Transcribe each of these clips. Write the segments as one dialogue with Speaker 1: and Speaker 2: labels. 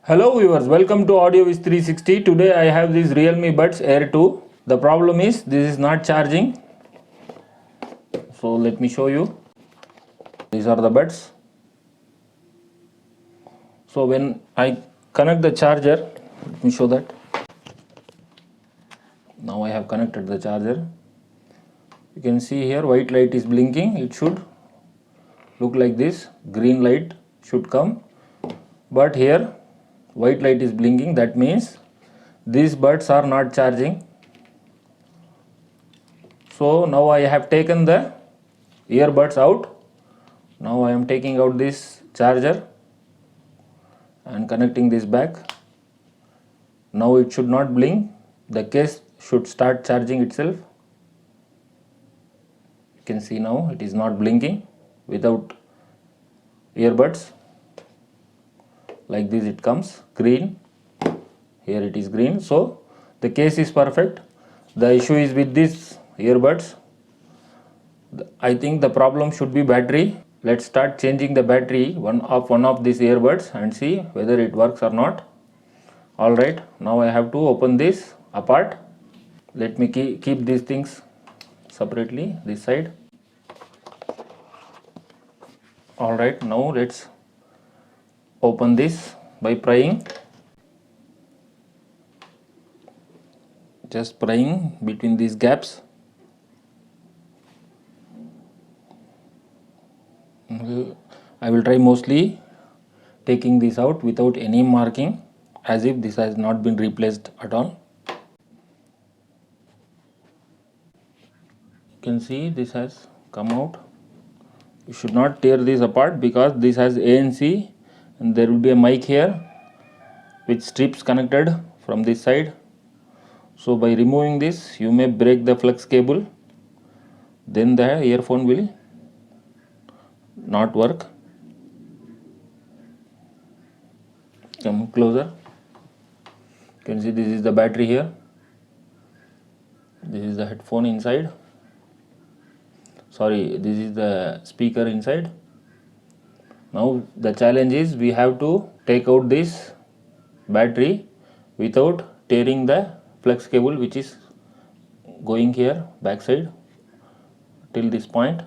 Speaker 1: Hello viewers, welcome to AudioViz 360. Today I have this Realme Buds Air 2. The problem is this is not charging. So let me show you. These are the buds. So when I connect the charger, let me show that. Now I have connected the charger. You can see here white light is blinking. It should look like this. Green light should come. But here white light is blinking. That means these buds are not charging. So now I have taken the earbuds out. Now I am taking out this charger and connecting this back. Now it should not blink. The case should start charging itself. You can see now it is not blinking without earbuds. Like this it comes green. Here it is green. So the case is perfect. The issue is with these earbuds. I think the problem should be battery. Let's start changing the battery one of these earbuds and see whether it works or not. Alright, now I have to open this apart. Let me keep these things separately, this side. Alright, now let's open this by prying. Just prying between these gaps. I will try mostly taking this out without any marking, as if this has not been replaced at all. You can see this has come out. You should not tear this apart because this has ANC and there will be a mic here with strips connected from this side. So by removing this you may break the flex cable, then the earphone will not work. Come closer. You can see this is the battery here. This is the headphone inside. Sorry, this is the speaker inside. Now the challenge is we have to take out this battery without tearing the flex cable which is going here backside till this point.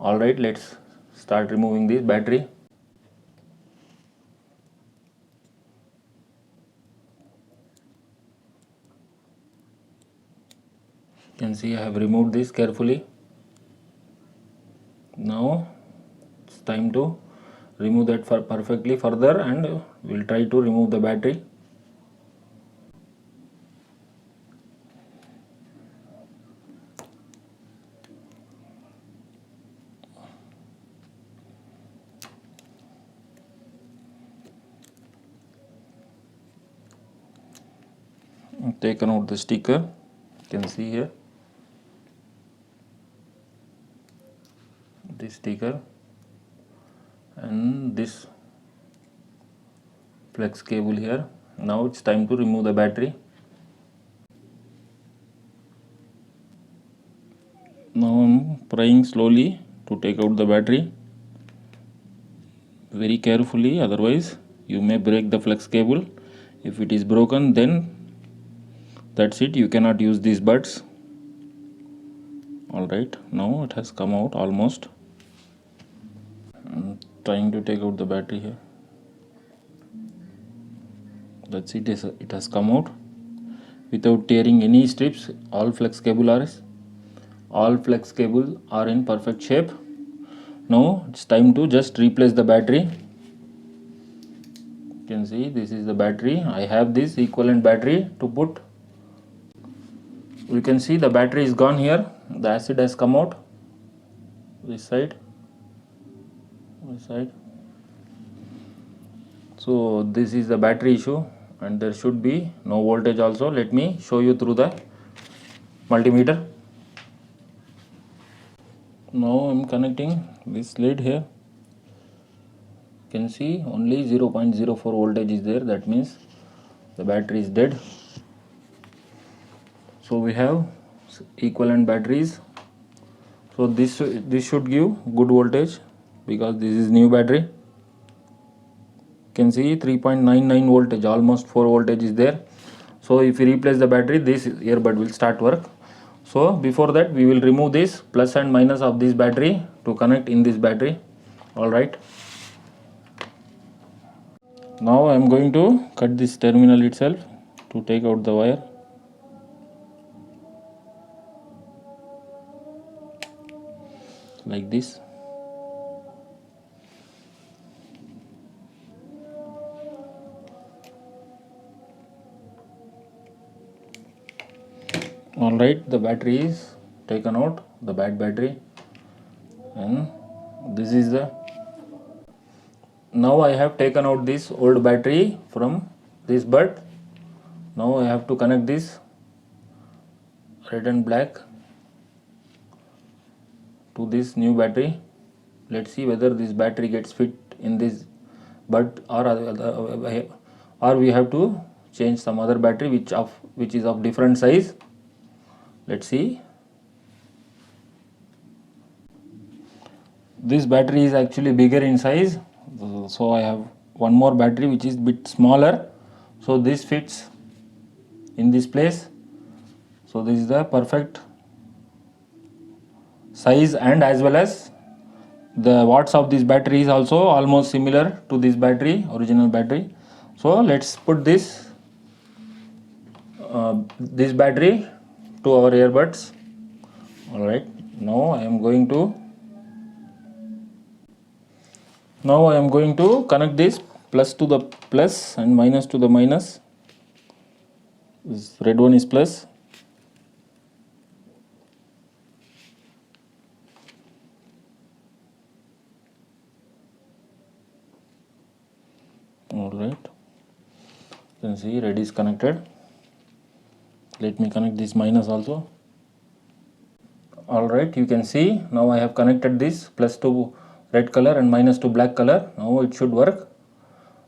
Speaker 1: Alright, let's start removing this battery. You can see I have removed this carefully. Now it's time to remove that perfectly further and we'll try to remove the battery. I've taken out the sticker. You can see here this sticker and this flex cable here. Now it's time to remove the battery. Now I'm prying slowly to take out the battery. Very carefully, otherwise you may break the flex cable. If it is broken, then that's it, you cannot use these buds. Alright, now it has come out almost. I'm trying to take out the battery here. That's it, it has come out without tearing any strips. All flex cables are in perfect shape. Now it's time to just replace the battery. You can see this is the battery. I have this equivalent battery to put. You can see the battery is gone here. The acid has come out. This side. So this is the battery issue and there should be no voltage also. Let me show you through the multimeter. Now I'm connecting this lid here. You can see only 0.04 voltage is there. That means the battery is dead. So we have equivalent batteries. So this should give good voltage because this is new battery. can see 3.99 voltage, almost 4 voltage is there. So if we replace the battery, this earbud will start work. So before that we will remove this plus and minus of this battery to connect in this battery. All right, now I am going to cut this terminal itself to take out the wire. Like this. Alright, the battery is taken out, the bad battery, and this is the, now I have taken out this old battery from this bud. Now I have to connect this red and black to this new battery. Let's see whether this battery gets fit in this bud, or we have to change some other battery which is of different size. Let's see. This battery is actually bigger in size, so I have one more battery which is bit smaller, so this fits in this place. So this is the perfect size, and as well as the watts of this battery is also almost similar to this battery, original battery. So let's put this battery to our earbuds. Alright, now I am going to connect this plus to the plus and minus to the minus. This red one is plus. Alright, you can see red is connected. Let me connect this minus also. Alright, you can see now I have connected this plus to red color and minus to black color. Now it should work.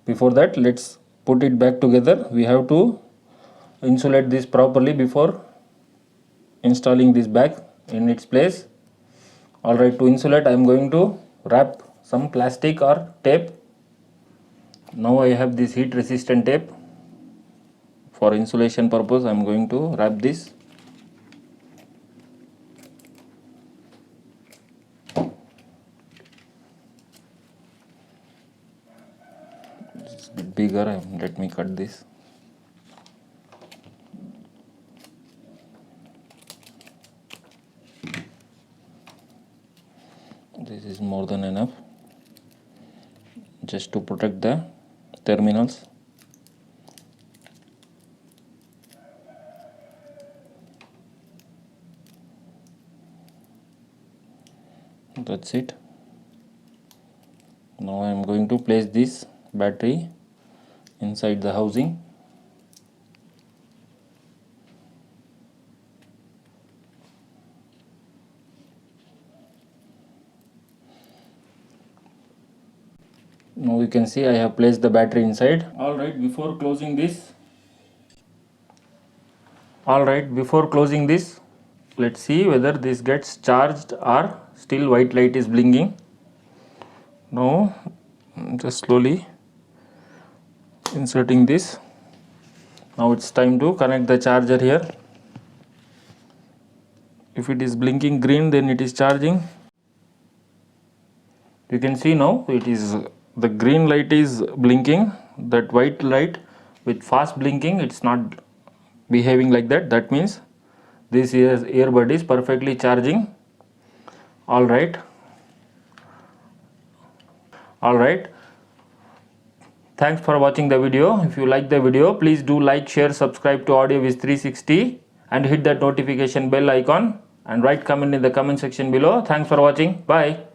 Speaker 1: Before that, let's put it back together. We have to insulate this properly before installing this back in its place. Alright, to insulate I am going to wrap some plastic or tape. Now I have this heat resistant tape. For insulation purpose I am going to wrap this. It's a bit bigger, let me cut this. This is more than enough just to protect the terminals. That's it. Now I am going to place this battery inside the housing. Now you can see I have placed the battery inside. Alright, before closing this, let's see whether this gets charged or still white light is blinking. Now just slowly inserting this. Now it's time to connect the charger here. If it is blinking green, then it is charging. You can see now the green light is blinking. That white light with fast blinking, it's not behaving like that. That means this earbud is perfectly charging. Alright. Thanks for watching the video. If you like the video, please do like, share, subscribe to AudioViz 360 and hit that notification bell icon and write comment in the comment section below. Thanks for watching. Bye.